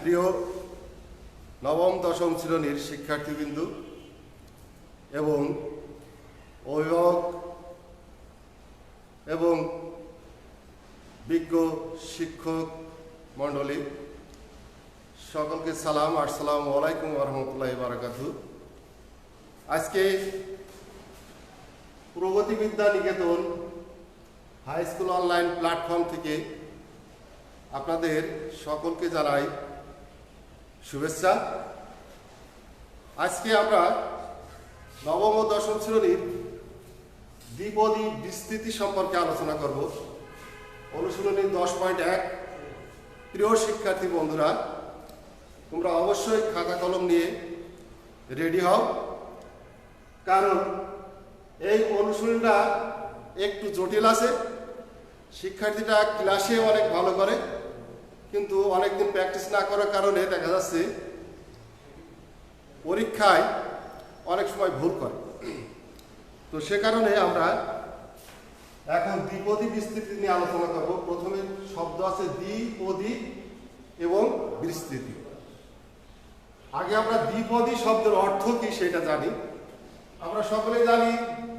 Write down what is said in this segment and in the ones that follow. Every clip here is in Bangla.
প্রিয় নবম দশম শ্রেণীর শিক্ষার্থীবৃন্দ এবং অভিভাবক এবং বিজ্ঞ শিক্ষক মণ্ডলী সকলকে সালাম। আসসালামু আলাইকুম ওয়া রাহমাতুল্লাহি ওয়া বারাকাতুহু। আজকে প্রগতি Vidya Niketan high school online platform থেকে আপনাদের সকলকে জানাই শুভেচ্ছা। আজকে আমরা নবম ও দশম শ্রেণীর দ্বিপদী বিস্তৃতি সম্পর্কে আলোচনা করব। অনুশীলনী 10.1। প্রিয় শিক্ষার্থী বন্ধুরা, তোমরা অবশ্যই খাতা কলম নিয়ে রেডি হও, কারণ এই অনুশীলনটা একটু জটিল আছে। শিক্ষার্থীরা ক্লাসে অনেক ভালো করে, কিন্তু অনেকদিন প্র্যাকটিস না করার কারণে দেখা যাচ্ছে পরীক্ষায় অনেক সময় ভুল করে। তো সে কারণে আমরা এখন দ্বিপদী বিস্তৃতি নিয়ে আলোচনা করব। প্রথমে শব্দ আছে দ্বিপদী এবং বিস্তৃতি। আগে আমরা দ্বিপদী শব্দের অর্থ কি সেটা জানি। আমরা সকলে জানি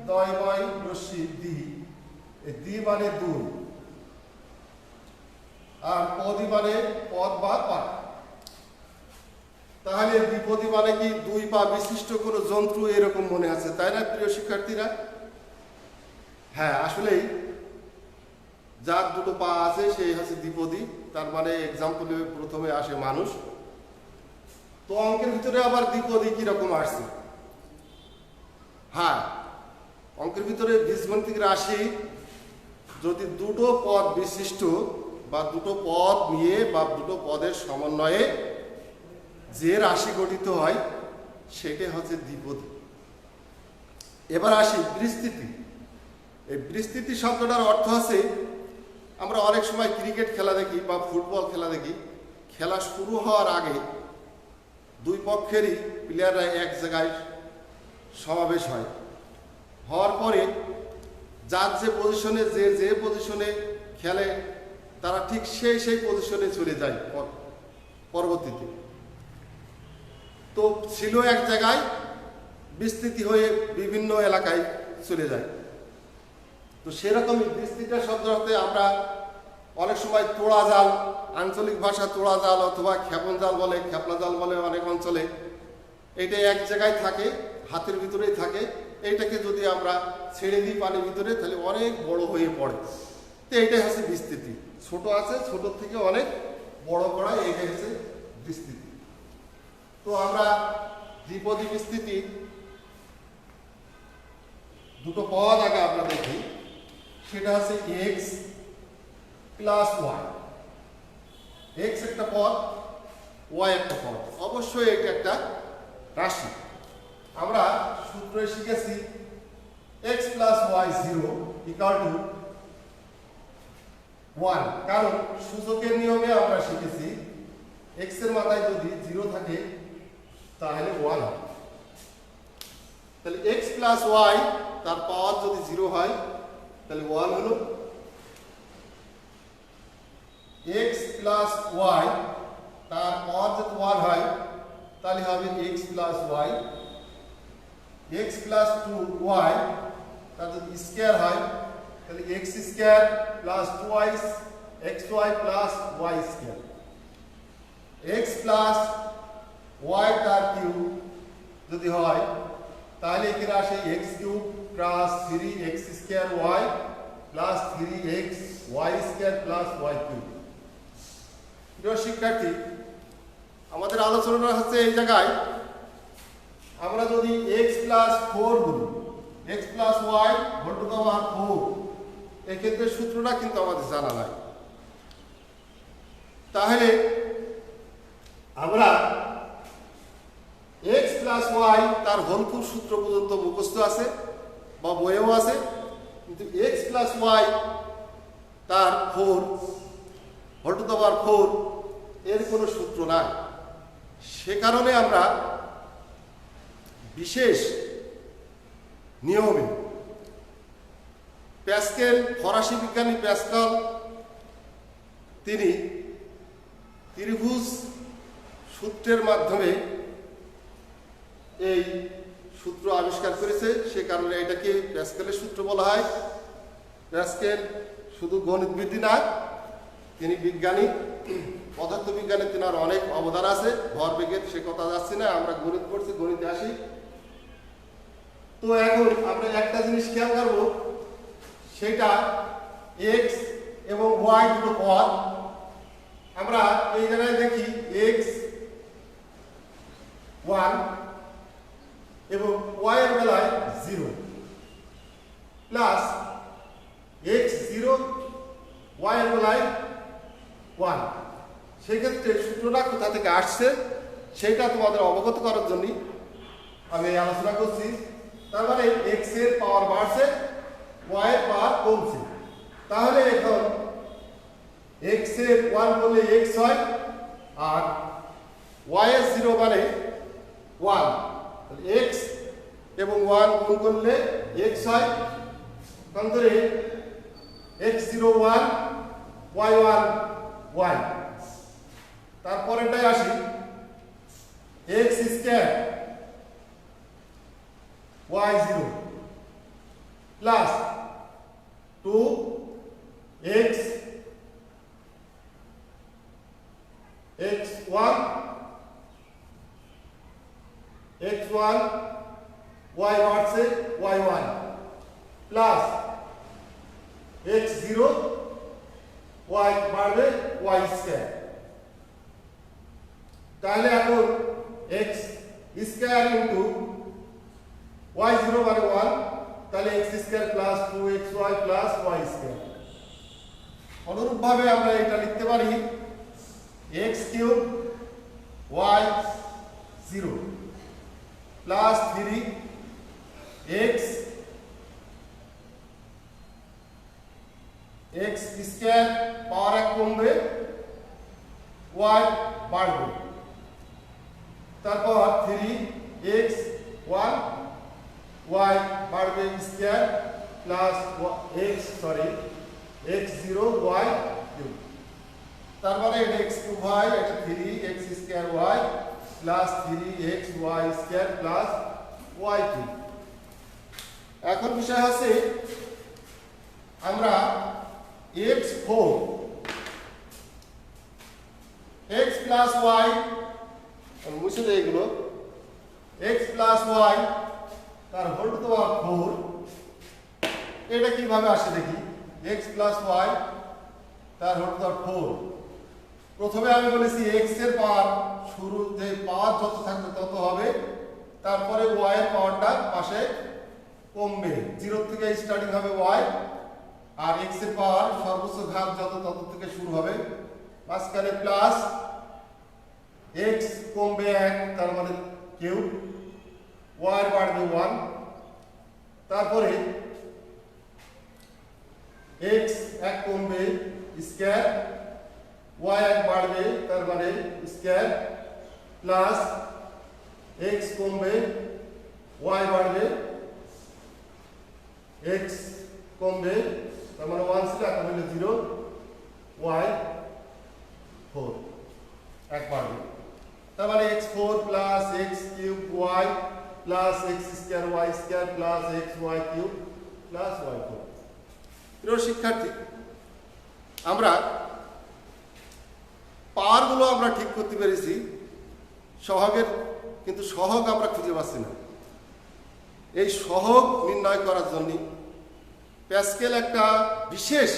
দয় বয় রশ্মি দ্বি, এই দ্বি মানে দুই, আর পদী মানে পদ বা পা। তাহলে দ্বিপদী মানে কি দুই পা বিশিষ্ট কোনো জন্তু, এরকম মনে আছে, তাই না প্রিয় শিক্ষার্থীরা? হ্যাঁ, আসলেই যার দুটো পা আছে সেই হচ্ছে দ্বিপদী। তার মানে এক্সাম্পলে প্রথমে আসে মানুষ। তো অঙ্কের ভিতরে আবার দ্বিপদী কিরকম আসছে? হ্যাঁ, অঙ্কের ভিতরে বীজগণিতিক রাশি যদি দুটো পদ বিশিষ্ট বা দুটো পদ নিয়ে বা দুটো পদের সমন্বয়ে যে রাশি গঠিত হয় সেটাই হচ্ছে দ্বিপদী। এবার আসি বিস্তৃতি। এই বিস্তৃতি শব্দটার অর্থ আছে, আমরা অনেক সময় ক্রিকেট খেলা দেখি বা ফুটবল খেলা দেখি, খেলা শুরু হওয়ার আগে দুই পক্ষেরই প্লেয়াররা এক জায়গায় সমাবেশ হয়। হওয়ার পরে যার যে পজিশনে যে পজিশনে খেলে তারা ঠিক সেই পজিশনে চলে যায় পরবর্তীতে। তো ছিল এক জায়গায়, বিস্তৃতি হয়ে বিভিন্ন এলাকায় চলে যায়। তো সেরকমই বিস্তৃতি শব্দ হতে আমরা অনেক সময় তোড়া জাল, আঞ্চলিক ভাষা তোড়া জাল অথবা ক্ষেপণ জাল বলে, ক্ষেপনা জাল বলে অনেক অঞ্চলে। এটা এক জায়গায় থাকে, হাতের ভিতরেই থাকে। এইটাকে যদি আমরা ছেড়ে দিই পানির ভিতরে তাহলে অনেক বড় হয়ে পড়ে। তো এইটাই হচ্ছে বিস্তৃতি। ছোট আছে, ছোট থেকে অনেক বড় করা, এইটাই হচ্ছে বিস্তৃতি। তো আমরা দ্বিপদী বিস্তৃতি দুটো পদ আগে আমরা দেখি। সেটা হচ্ছে এক্স প্লাস ওয়াই। এক্স একটা পদ, ওয়াই একটা পদ। অবশ্যই এটা একটা রাশি। আমরা সূত্রে শিখেছি x plus y 0 equal to 1। কারণ সূচকের নিয়মে আমরা শিখেছি এক্স এর মাথায় যদি 0 থাকে তাহলে 1 হবে। তাহলে এক্স প্লাস ওয়াই তার পাওয়ার যদি 0 হয় তাহলে 1 হলো। এক্স প্লাস ওয়াই তার পাওয়ার যদি 1 হয় তাহলে হবে x plus y. X plus 2y তার যদি স্কয়ার হয় তাহলে x square plus 2y xy plus y square. X plus y তার কিউব যদি হয় তাহলে এখানে আসে x cube plus 3x square y plus 3x y square plus y cube. প্রিয় শিক্ষার্থী, আমাদের আলোচনা হচ্ছে এই জায়গায় আমরা যদি x প্লাস 4 বলি, x plus y whole to the power 4, এক্ষেত্রে সূত্রটা কিন্তু আমাদের জানা নাই। তাহলে আমরা x প্লাস ওয়াই তার হোলকুল সূত্র পর্যন্ত মুখস্থ আছে বা বইয়েও আছে, কিন্তু x প্লাস ওয়াই তার 4 হোল টু দ্য পাওয়ার 4 এর কোনো সূত্র নাই। সে কারণে আমরা বিশেষ নিয়মে প্যাসকেল, ফরাসি বিজ্ঞানী প্যাসকাল, তিনি ত্রিভুজ সূত্রের মাধ্যমে এই সূত্র আবিষ্কার করেছে, সে কারণে এটাকে প্যাসকেলের সূত্র বলা হয়। প্যাসকেল শুধু গণিতবিদ না, তিনি বিজ্ঞানী, পদার্থবিজ্ঞানে তিনার অনেক অবদান আছে। ভরবেগের সে কথা যাচ্ছে না, আমরা গণিত পড়ছি, গণিতে আসি। তো এখন আমরা একটা জিনিস খেয়াল করবো, সেটা এক্স এবং ওয়াই দুটো পদ। আমরা এই জায়গায় দেখি এক্স 1 এবং ওয়াই এর বেলায় 0 প্লাস এক্স 0 ওয়াই এর বেলায় 1। সেক্ষেত্রে সূত্রটা কোথা থেকে আসছে সেটা তোমাদের অবগত করার জন্য আমি আলোচনা করছি। তার মানে এক্স এর পাওয়ার বাড়ছে, ওয়াই এর পাওয়ার কমছে। তাহলে এখন এক্স এর 1 করলে এক্স হয়, আর ওয়াই এর 0 মানে 1। এক্স এবং 1 গুণ করলে এক্স হয়। অন্তরে এক্স 0 1, ওয়াই 1 ওয়াই। তারপরেরটাই আসি, x square y 0 plus 2 x 1 x1 y বাড়ছে y1 প্লাস x0 y বাড়বে y স্কয়ার। তাহলে এখন x স্কয়ার ইনটু y0 মানে 1, তাহলে x square plus 2xy plus y square. অনুরূপভাবে আমরা এটা লিখতে পারি x cube y 0 plus 3 x square power 1 কমবে, y বাড়বে। তারপর 3x 1 y বাড়বে square plus x0 y cube. তারপরে এটা x কিউব হয়, এটা 3x square y plus 3x y square plus y cube. এখন বিষয় হচ্ছে আমরা x4 x প্লাস y, মুছে দেই এগুলো, x প্লাস y তার হোল টু পাওয়ার 4, এটা কিভাবে আসে দেখি। x প্লাস y তার হোল টু পাওয়ার 4। প্রথমে আমি বলেছি x এর পাওয়ার শুরুতে পাওয়ার যত থাকবে তত হবে, তারপরে y এর পাওয়ারটা পাশে কমবে, 0 থেকে স্টার্টিং হবে y, আর x এর পাওয়ার সর্বোচ্চ ঘাত যত তত থেকে শুরু হবে, মাঝখানে প্লাস x কমবে 1, তার মানে কিউব, y এর বাড়বে 1, তারপরে x 1 কমবে স্কয়ার, y 1 বাড়বে তার মানে স্কয়ার প্লাস x কমবে y বাড়বে, x কমবে তার মানে 1 ছিল, এখন হলো 0, y 4 1 বাড়বে। তার মানে x4 plus x cube y plus x square y square plus xy cube plus y4। প্রিয় শিক্ষার্থী, আমরা পাওয়ারগুলো আমরা ঠিক করতে পেরেছি সহগের, কিন্তু সহগ আমরা খুঁজে পাচ্ছি না। এই সহগ নির্ণয় করার জন্য প্যাসকেল একটা বিশেষ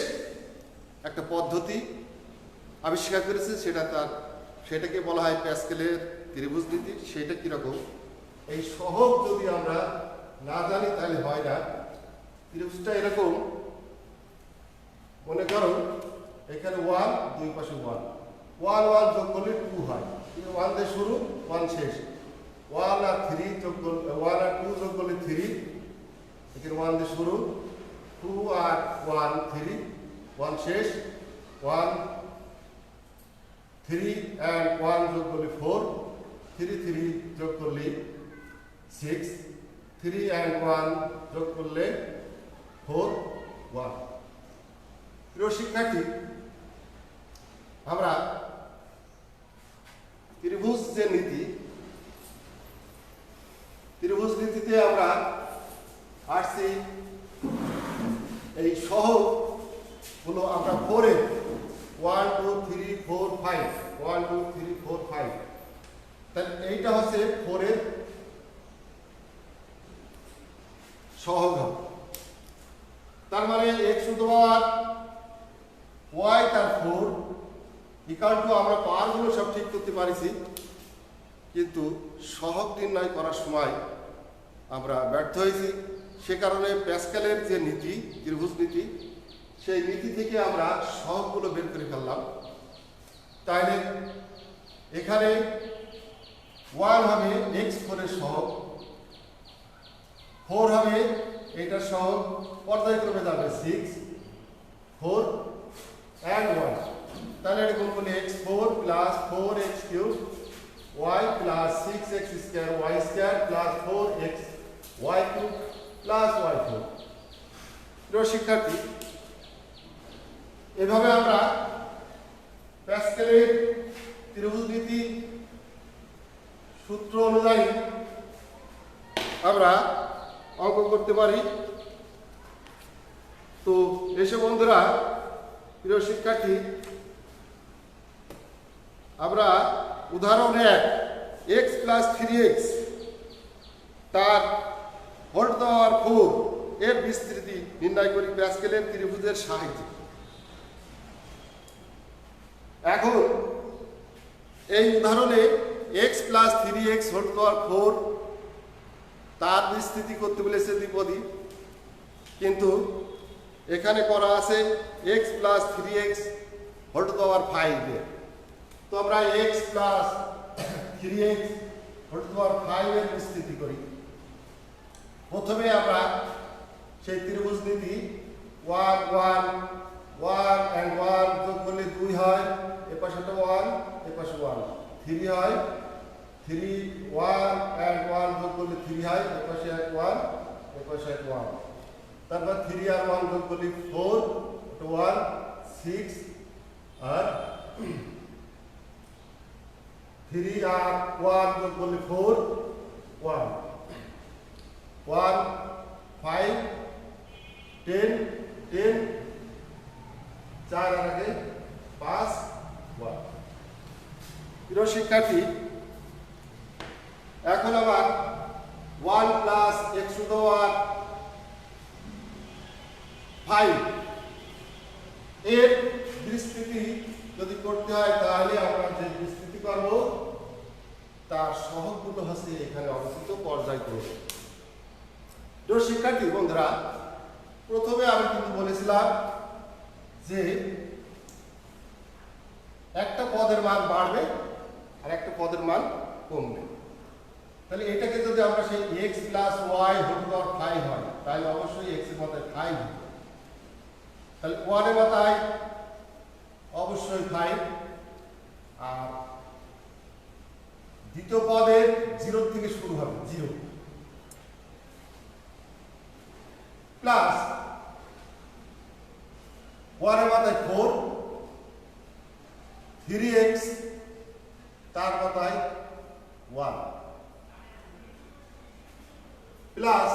একটা পদ্ধতি আবিষ্কার করেছে, সেটাকে বলা হয় প্যাসকেলের ত্রিভুজ নীতি। সেটা কিরকম, এই সহগ যদি আমরা না জানি তাহলে হয় না। ত্রিভুজটা এরকম, মনে করো এখানে 1, দুই পাশে 1 1 যোগ করলে 2 হয়, 1 দিয়ে শুরু 1 শেষ, 1 আর 3 যোগ করলে 1 আর 2 যোগ করলে 3, এখানে 1 দিয়ে শুরু, 2 আর 1 3, 1 শেষ, 1 3 and 1 যোগ করলে 4, 3 যোগ করলে 6, 3 and 1 যোগ করলে 4 1। প্রিয় শিক্ষার্থী, আমরা ত্রিভুজ যে নীতি, ত্রিভুজ নীতিতে আমরা আসছি এই সহগ হলো আমরা 4 এর 1 2 3 4 5 1 2 3 4 5, তাহলে এইটা হচ্ছে 4 এর সহগ। তার মানে x two the power y তার 4 ইকুয়াল টু, আমরা পাওয়ারগুলো সব ঠিক করতে পারিছি, কিন্তু সহগ নির্ণয় করার সময় আমরা ব্যর্থ হয়েছি। সে কারণে প্যাসকেলের যে নীতি, ত্রিভুজ নীতি, সেই নীতি থেকে আমরা সহগগুলো বের করে ফেললাম। তাইলে এখানে 1 হবে x4 এর সহগ, 4 হবে এইটার সহগ, পর্যায়ক্রমে যাবে 6 4 and 1, তাহলে এটা গুণ করলে x4 plus 4x cube y plus 6x square y square plus 4x y cube plus y4। প্রিয় শিক্ষার্থী, এভাবে আমরা প্যাসকেলের ত্রিভুজ নীতি সূত্র অনুযায়ী আমরা অঙ্ক করতে পারি। তো এসে বন্ধুরা, প্রিয় শিক্ষার্থী, আমরা উদাহরণ 1 x প্লাস 3x তার হোল টু দি পাওয়ার 4 এর বিস্তৃতি নির্ণয় করি প্যাসকেলের ত্রিভুজের সাহায্যে। এখন এই উদাহরণে x plus 3x whole to the power 4 তার বিস্তৃতি করতে বলেছে দ্বিপদী, কিন্তু এখানে করা আছে x plus 3x whole to the power 5 এর। তো আমরা x plus 3x whole to the power 5 এর বিস্তৃতি করি। প্রথমে আমরা সেই ত্রিভুজ নীতি 1 1 1 and 1 যোগ করলে 2 হয়, এ পাশেটা 1 এ পাশে 1, 3 হয়, 3 1 and 1 যোগ করলে 3 হয়, এ পাশে 1 এ পাশে 1, তারপর 3 আর 1 যোগ করলে 4 তো 1 6 আর 3 আর 1 যোগ করলে 4 1 1 5 10 10 4 আর আগে 5 1। প্রিয় শিক্ষার্থী, এখন আবার 1 plus x two the power 5 এর বিস্তৃতি যদি করতে হয়, তাহলে আমরা যে বিস্তৃতি করব তার সহগগুলো হচ্ছে এখানে অবস্থিত পর্যায়ক্রমে। প্রিয় শিক্ষার্থী বন্ধুরা, প্রথমে আমি কিন্তু বলেছিলাম যে একটা পদের মান বাড়বে আর একটা পদের মান কমবে। তাহলে এটাকে যদি আমরা সেই x plus y whole to the power 5 হয়, তাহলে অবশ্যই x এর মাথায় 5 হবে। তাহলে 1 এর মাথায় অবশ্যই 5, আর দ্বিতীয় পদের 0 থেকে শুরু হবে 0 প্লাস 1 এর মাথায় 4, 3x তার মাথায় 1 প্লাস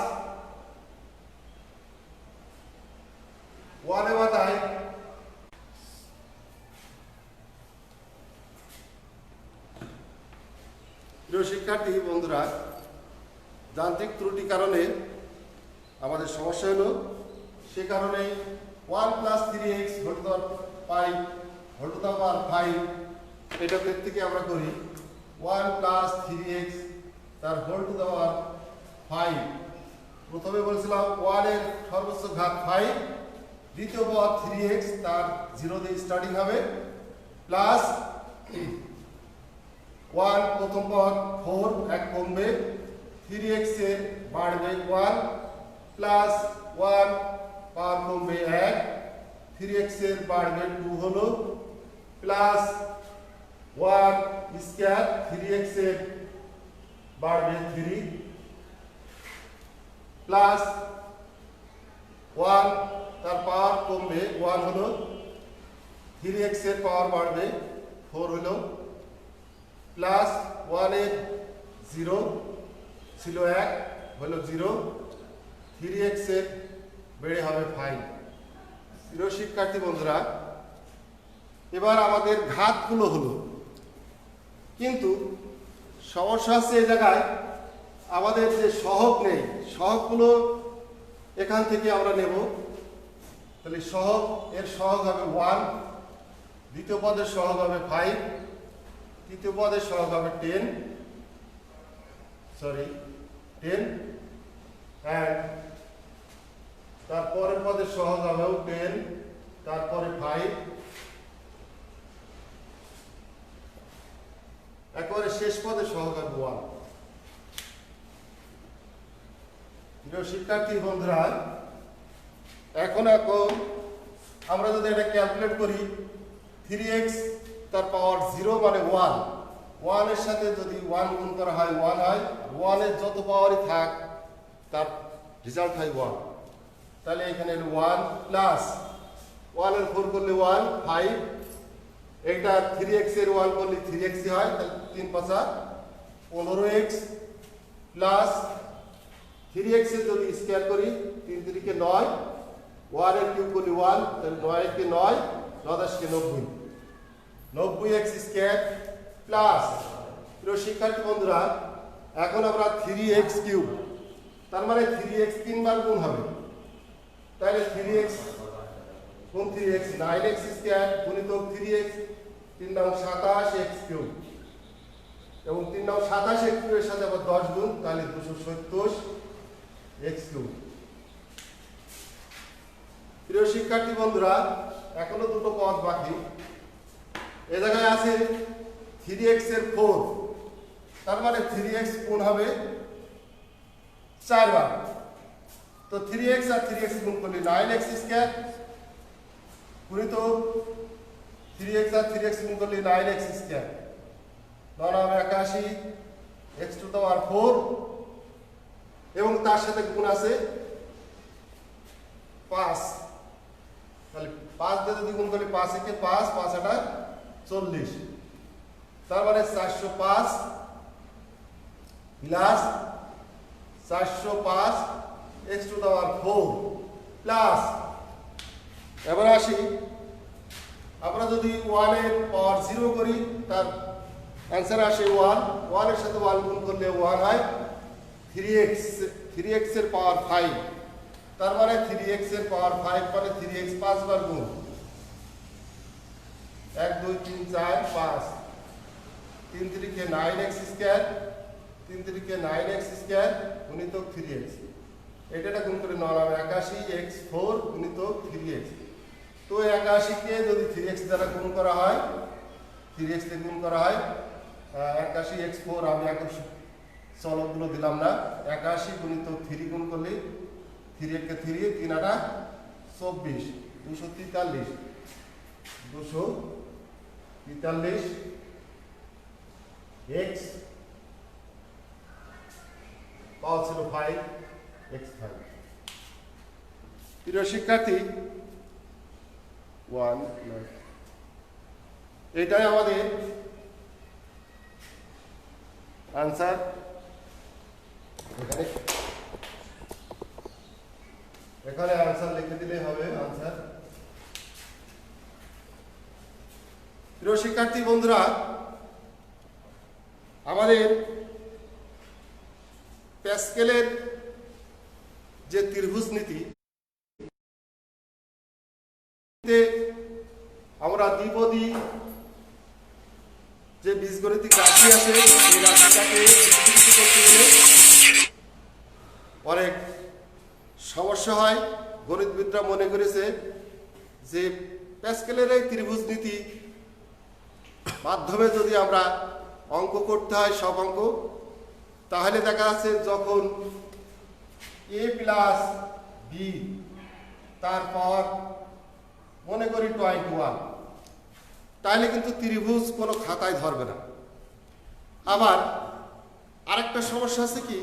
1 এর মাথায় প্রিয় শিক্ষার্থী বন্ধুরা, যান্ত্রিক ত্রুটির কারণে আমাদের সমস্যা হলো, সে কারণে 1 plus 3x whole to the power 5 whole to the power 5 এটা থেকে আমরা করি 1 প্লাস 3x তার হোল টু দি পাওয়ার 5। প্রথমে বলেছিলাম 1 এর সর্বোচ্চ ঘাত 5, দ্বিতীয় পদ 3x তার 0 দিয়ে স্টার্টিং হবে, প্লাস 1 প্রথম পদ 4 এক কমবে, 3x এর বাড়বে 1 প্লাস 1 পাওয়ার কমবে 1, 3x এর বাড়বে 2 হলো, প্লাস 1 স্কয়ার 3x এর বাড়বে 3 প্লাস 1 তার পাওয়ার কমবে 1 হলো, 3x এর পাওয়ার বাড়বে 4 হলো, প্লাস 1 এর 0 ছিল 1 হলো 0, 3x এর বেড়ে হবে 5। প্রিয় শিক্ষার্থী বন্ধুরা, এবার আমাদের ঘাতগুলো হলো, কিন্তু সমস্যা হচ্ছে এই জায়গায় আমাদের যে সহগ নেই, সহগগুলো এখান থেকে আমরা নেব। তাহলে সহগ, এর সহগ হবে 1, দ্বিতীয় পদের সহগ হবে 5, তৃতীয় পদের সহগ হবে 10 অ্যান্ড তারপরের পদের সহগ হবে 10, তারপরে 5, একবারে শেষ পদের সহগ হবে 1। প্রিয় শিক্ষার্থী বন্ধুরা, এখন আমরা যদি এটা ক্যালকুলেট করি, 3x তার পাওয়ার 0 মানে 1, 1 এর সাথে যদি 1 গুণ করা হয় 1 হয়, 1 এর যত পাওয়ারই থাক তার রেজাল্ট হয় 1। তাহলে এখানে 1 প্লাস 1 এর 4 করলে 1, 5, এটা 3x এর 1 করলে 3x হয়, তাহলে 3 5 15x প্লাস 3x এর যদি স্কয়ার করি 3 3 কে 9, 1 এর কিউব করলে 1, তাহলে 9 কে 9, 9 10 কে 90, 90x স্কয়ার প্লাস, প্রিয় শিক্ষার্থী বন্ধুরা, এখন আমরা 3x কিউব, তার মানে 3x 3 বার গুণ হবে, তাহলে 3x গুণ 3x 9x স্কয়ার গুণিতক 3x 3 নং 27x কিউব, এবং 3 নং 27x কিউবের সাথে আবার 10 গুণ, তাহলে 270x কিউব। প্রিয় শিক্ষার্থী বন্ধুরা, এখনো দুটো পদ বাকি। এ জায়গায় আছে 3x এর 4, তার মানে 3x গুণ হবে 4 বার, তো 3x আর 3x গুণ করলে 9x স্কয়ার গুণিত 3x আর 3x গুণ করলে 9x স্কয়ার, 9 হবে 81, x টু দি পাওয়ার 4, এবং তার সাথে গুণ আছে 5, তাহলে 5 দিয়ে যদি গুণ করি 5 একে 5, 5 এটা 40, তার মানে 405 plus 405 x two the power 4 plus, এবার আসি, আমরা যদি 1 এর পাওয়ার 0 করি তার অ্যান্সার আসে 1, 1 এর সাথে 1 গুণ করলে 1 হয়, 3x এর পাওয়ার 5, তার মানে 3x এর পাওয়ার 5 মানে 3x 5 বার গুণ, 1 2 3 4 5, 3 3 কে 9x স্কয়ার, 3 3 কে 9x স্কয়ার গুণিতক 3x, এটা গুণ করে 9 হবে 81, x 4 গুণিতক 3x, তো 81 কে যদি 3x দ্বারা গুণ করা হয়, 3x দিয়ে গুণ করা হয়, 81 x 4, আমি এখন চলকগুলো দিলাম না, 81 গুণিতক 3 গুণ করলে 3 কে 3, 3 8 24, 243, 243 x পাওয়ার ছিল 5, x 5। প্রিয় শিক্ষার্থী, 1 এটাই আমাদের আনসার। এখানে আনসার লিখে দিলে হবে আনসার। প্রিয় শিক্ষার্থী বন্ধুরা, আমাদের প্যাসকেলের যে ত্রিভুজ নীতি, আমরা দ্বিপদী যে বীজগণিতিক রাশি আছে এই রাশিটাকে বিকৃত করতে গেলে অনেক সমস্যা হয়। গণিতবিদরা মনে করেছে যে প্যাসকেলের এই ত্রিভুজ নীতি মাধ্যমে যদি আমরা অঙ্ক করতে হয় সব অঙ্ক, তাহলে দেখা যাচ্ছে যখন a প্লাস বি তার পাওয়ার মনে করি 21, তাহলে কিন্তু ত্রিভুজ কোনো খাতায় ধরবে না। আবার আরেকটা সমস্যা আছে কি,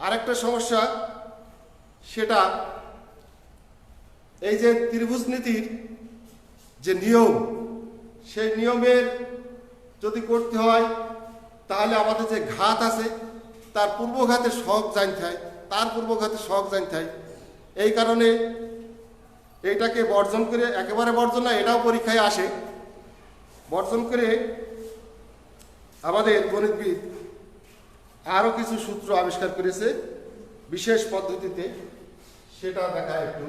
আরেকটা সমস্যা সেটা এই যে ত্রিভুজ নীতির যে নিয়ম, সেই নিয়মের যদি করতে হয় তাহলে আমাদের যে ঘাত আছে তার পূর্বঘাতের সহগ জানতে হয়, তার পূর্বঘাতের সহগ জানতে হয়। এই কারণে এইটাকে বর্জন করে, একেবারে বর্জন না, এটাও পরীক্ষায় আসে, বর্জন করে আমাদের গণিতবিদ আরও কিছু সূত্র আবিষ্কার করেছে বিশেষ পদ্ধতিতে, সেটা দেখায় একটু।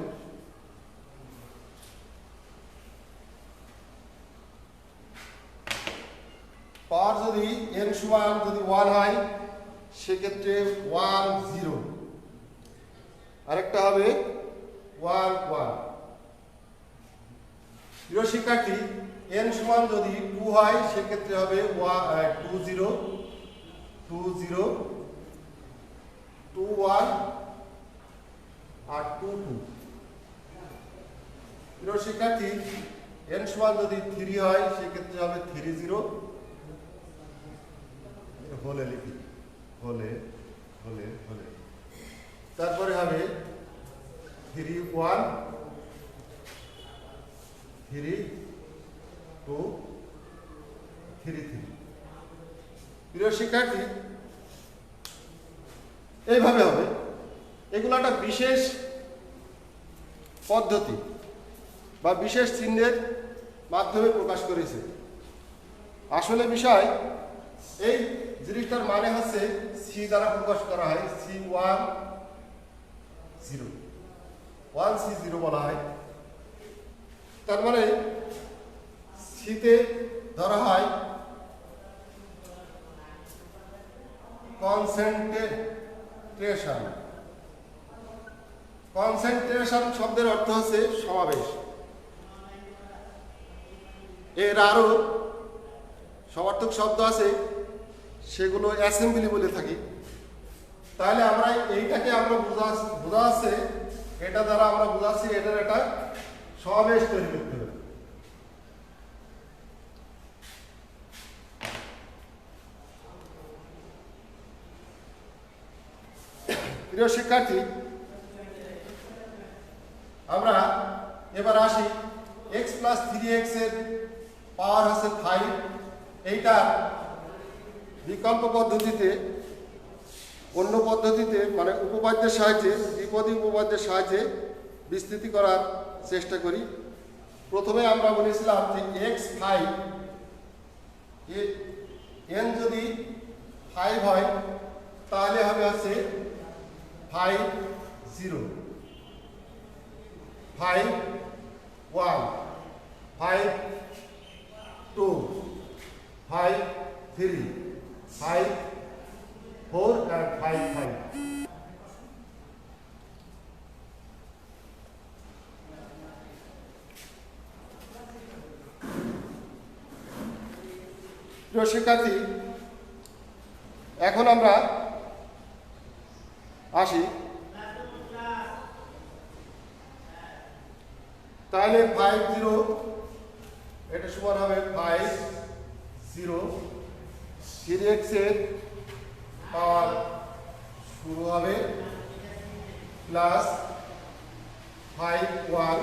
পাওয়ার যদি n সমান যদি 1 হয় সেক্ষেত্রে 1 0, আরেকটা হবে 1 1। প্রিয় শিক্ষার্থী, n সমান যদি 2 হয় সেক্ষেত্রে হবে 2 0 2 0 2 1 আর 2 2। প্রিয় শিক্ষার্থী, n সমান যদি 3 হয় সেক্ষেত্রে হবে 3 0, হলে লিখি, হলে হলে হলে, তারপরে হবে 3 1 3 2 3 3। প্রিয় শিক্ষার্থী, এইভাবে হবে। এগুলো একটা বিশেষ পদ্ধতি বা বিশেষ চিহ্নের মাধ্যমে প্রকাশ করেছে। আসলে বিষয় এই জিনিসটার মানে হচ্ছে সি দ্বারা প্রকাশ করা হয়, C1 0, 1 C 0 বলা হয়। তার মানে সিতে ধরা হয় কনসেন্ট্রেশন। কনসেন্ট্রেশন শব্দের অর্থ হচ্ছে সমাবেশ। এর আরো সমার্থক শব্দ আছে, সেগুলো অ্যাসেম্বলি বলে থাকি। তাহলে আমরা এইটাকে আমরা বোঝাচ্ছে, এটা দ্বারা আমরা বোঝাচ্ছি এটার একটা সমাবেশ তৈরি করতে হবে। প্রিয় শিক্ষার্থী, আমরা এবার আসি x প্লাস 3x এর পাওয়ার হচ্ছে 5। এইটা বিকল্প পদ্ধতিতে, অন্য পদ্ধতিতে মানে উপপাদ্যের সাহায্যে, দ্বিপদী উপপাদ্যের সাহায্যে বিস্তৃতি করার চেষ্টা করি। প্রথমে আমরা বলেছিলাম যে x5 n যদি 5 হয় তাহলে হবে হচ্ছে 5 0 5 1 5 2 5 3 5 4 and 5 5। প্রিয় শিক্ষার্থী, এখন আমরা আসি, তাহলে 5 0 এটা সমান হবে 5 0, 3x এর পাওয়ার শুরু হবে প্লাস 5 1,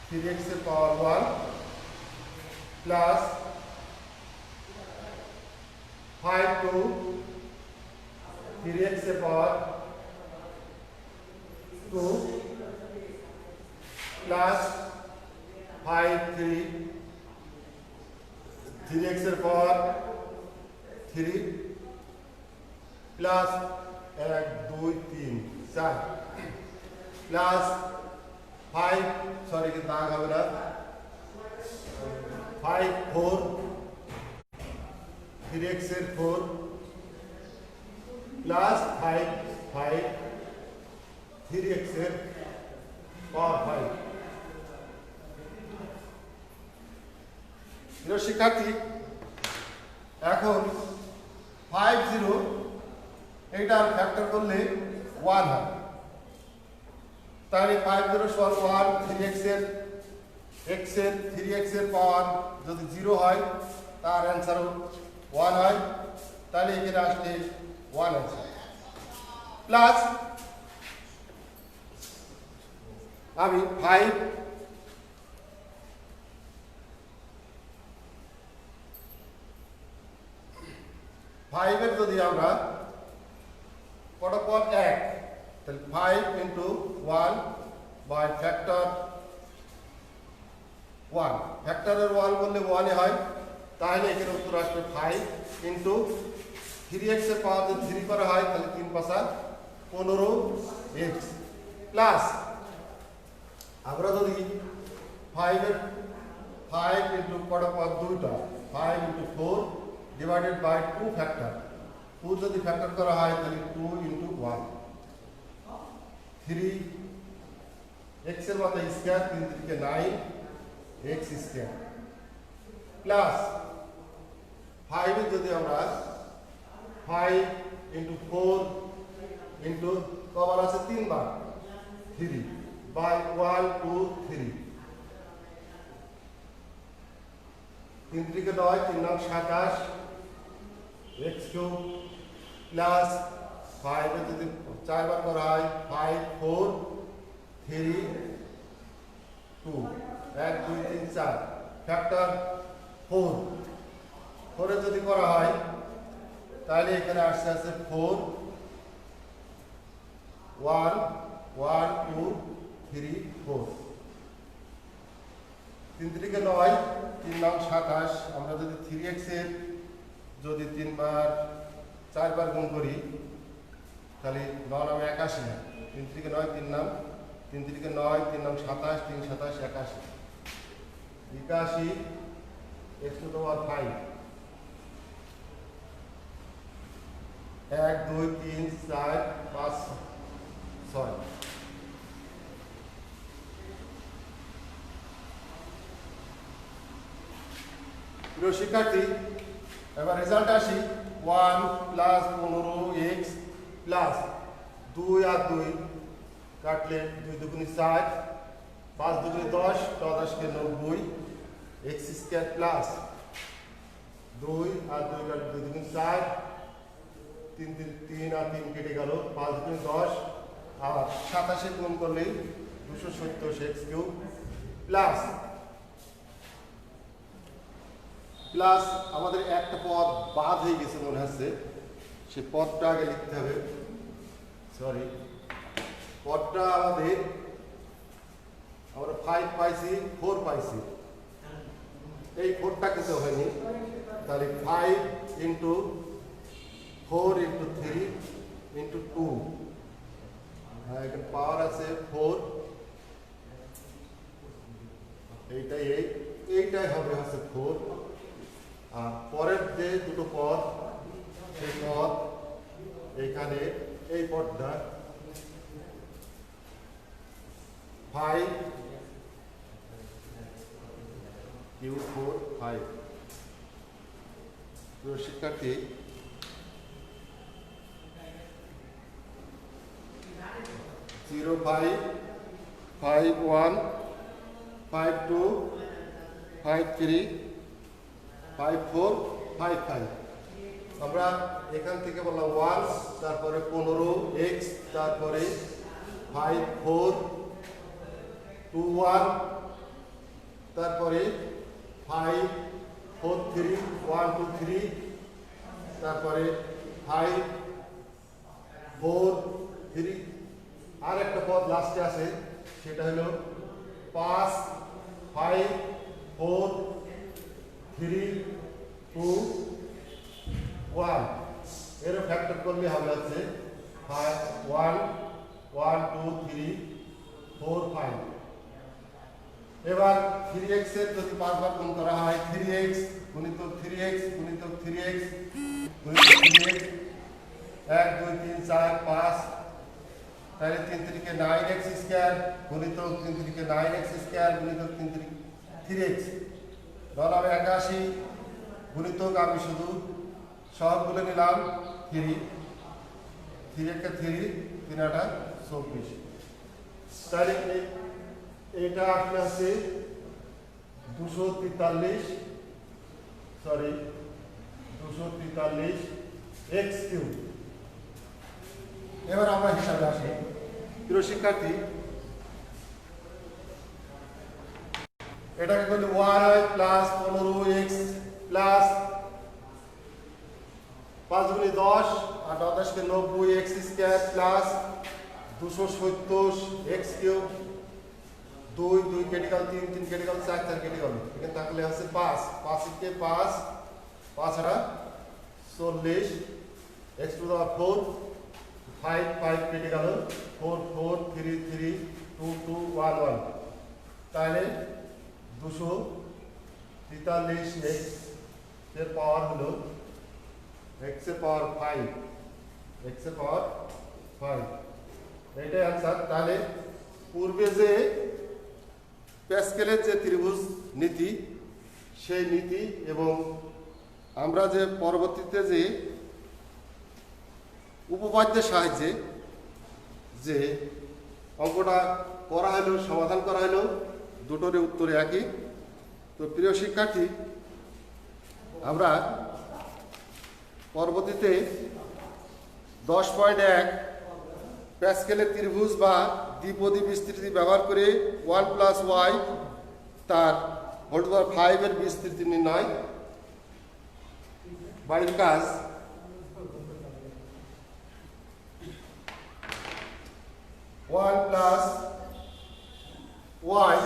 3x এর পাওয়ার 1 প্লাস 5 2, 3x এর পাওয়ার 2 প্লাস 5 3, 3x এর পাওয়ার 3 প্লাস 1 2 3 4 প্লাস 5, সরি কি দাগ হবে না, 5 4, 3x এর 4 প্লাস 5 5, 3x এর পাওয়ার 5। প্রিয় শিক্ষার্থী, এখন 5 0 এইটার ফ্যাক্টর করলে 1 হয়, তাহলে 5 0 সমান 1, 3x এর 3x এর পাওয়ার যদি 0 হয় তার অ্যান্সারও 1 হয়, তাহলে এখানে আসলে 1 আছে। প্লাস আমি 5 5 এর যদি আমরা কটা পদ 1 তাহলে 5 ইনটু 1 বাই ফ্যাক্টর 1 ফ্যাক্টরের 1 বললে 1 হয় তাহলে এখানে উত্তর আসবে 5 ইনটু 3x এর পাওয়ার যদি 3 করা হয় তাহলে 3 পাঁচা 15x প্লাস আমরা যদি 5 এর 5 ইনটু কটা পদ দুইটা 5 ইনটু 4 ডিভাইডেড বাই 2 ফ্যাক্টর 2 যদি ফ্যাক্টর করা হয় তাহলে 2 ইনটু 1 3 x এর মাথা স্কয়ার 3 থেকে 9 x স্কয়ার প্লাস 5 এর যদি আমরা 5 ইনটু 4 ইনটু কবার আছে 3 বার 3 বাই 1 2 3 3 থেকে 9 3 9 27 x কিউব প্লাস 5 এর যদি 4 বার করা হয় 5 4 3 2 1 2 3 4 ফ্যাক্টর 4 4 এর যদি করা হয় তাহলে এখানে আসছে আছে 4 1 1 2 3 4 3 থেকে 9 3 9 27 আমরা যদি 3x এর যদি 3 বার 4 বার গুণ করি তাহলে 9 নামে 81 3 থেকে 9 3 নাম 3 থেকে 9 3 নাম 27 3 27 81 81 x টু the power 5 1 2 3 4 5 6 প্রিয় শিক্ষার্থী এবার রেজাল্ট আসি 1 প্লাস 15x প্লাস 2 আর 2 কাটলে 2 দুগুণে 4 5 দুগুণে 10 10 কে 90 x স্কয়ার প্লাস 2 আর 2 কাটলে 2 দুগুণে 4 3 3 আর 3 কেটে গেল 5 দুগুণে 10 আর 27 গুণ করলে 270 x কিউব প্লাস প্লাস আমাদের একটা পদ বাদ হয়ে গেছে মনে হচ্ছে সেই পদটা আগে লিখতে হবে সরি পদটা আমাদের আমরা 5 পাইছি 4 পাইছি এই 4টা কিছু হয়নি তাহলে 5 ইনটু 4 ইনটু 3 ইনটু 2 এখানে পাওয়ার আছে 4 এইটাই হবে হচ্ছে 4 আর পরের যে দুটো পদ সেই পদ এখানে এই পদটা 5 কিউ 4 5 তো শিক্ষার্থী 0 5 5 1 5 2 5 3 5 4 5 5 আমরা এখান থেকে বললাম 1 তারপরে 15x তারপরে 5 4 2 1 তারপরে 5 4 3 1 2 3 তারপরে 5 4 3 আর একটা পদ লাস্টে আছে সেটা হলো 5 5 4 3 2 1 এর ফ্যাক্টর করলে হবে হচ্ছে 5 1 1 2 3 4 5 এবার 3x এর যদি 5 বার গুণ করা হয় 3x গুণিতক 3x গুণিতক 3x গুণিতক 3x 1 2 3 4 5 তাহলে 3 3 কে 9x স্কয়ার গুণিতক 3 3 কে 9x স্কয়ার গুণিতক 3 3 3x 9 হবে 81 গুণিতক আমি শুধু সবগুলো নিলাম 3 3 কে 3 3 8 24 তাহলে এটা আসলে আছে 243 সরি 243 x কিউব এবার আমরা হিসাবে আসি প্রিয় শিক্ষার্থী এটাকে বলি y প্লাস 15x প্লাস 5 10 আর 10কে 90 x square plus 270 x cube 2 কেটে গেল 3 কেটে গেল 4 কেটে গেল এখানে থাকলে আছে 5 কে 5 আর 40 x টু দা 4 5 কেটে গেল 4 3 3 2 2 1 1 তাহলে 243 x এর পাওয়ার হলো x এর পাওয়ার 5 এটাই आंसर। তাহলে পূর্বে যে প্যাসকেলের যে ত্রিভুজ নীতি সেই নীতি এবং আমরা যে পরবর্তীতে যে উপপাদ্যের সাহায্যে যে অঙ্কটা করা হলো সমাধান করা হলো দুটোরই উত্তর একই। তো প্রিয় শিক্ষার্থী আমরা পরবর্তীতে 10.1 প্যাসকেলের ত্রিভুজ বা দ্বিপদী বিস্তৃতি ব্যবহার করে 1 + y তার হোল টু পাওয়ার 5 এর বিস্তৃতি নির্ণয় বাড়ির কাজ ওয়ান প্লাস ওয়াই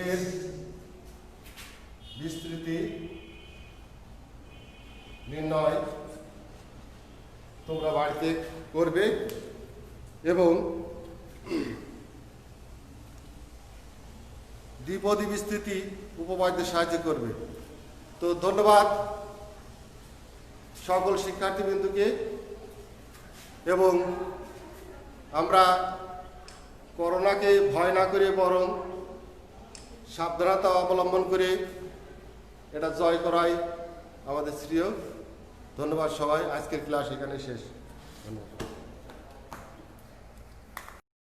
এর বিস্তৃতি নির্ণয় তোমরা বাড়িতে করবে এবং দ্বিপদী বিস্তৃতি উপপাদ্যের সাহায্যে করবে। তো ধন্যবাদ সকল শিক্ষার্থীবৃন্দকে এবং আমরা করোনাকে ভয় না করে বরং সাবধানতা অবলম্বন করে এটা জয় করাই আমাদের শ্রেয়। ধন্যবাদ সবাই। আজকের ক্লাস এখানে শেষ। ধন্যবাদ।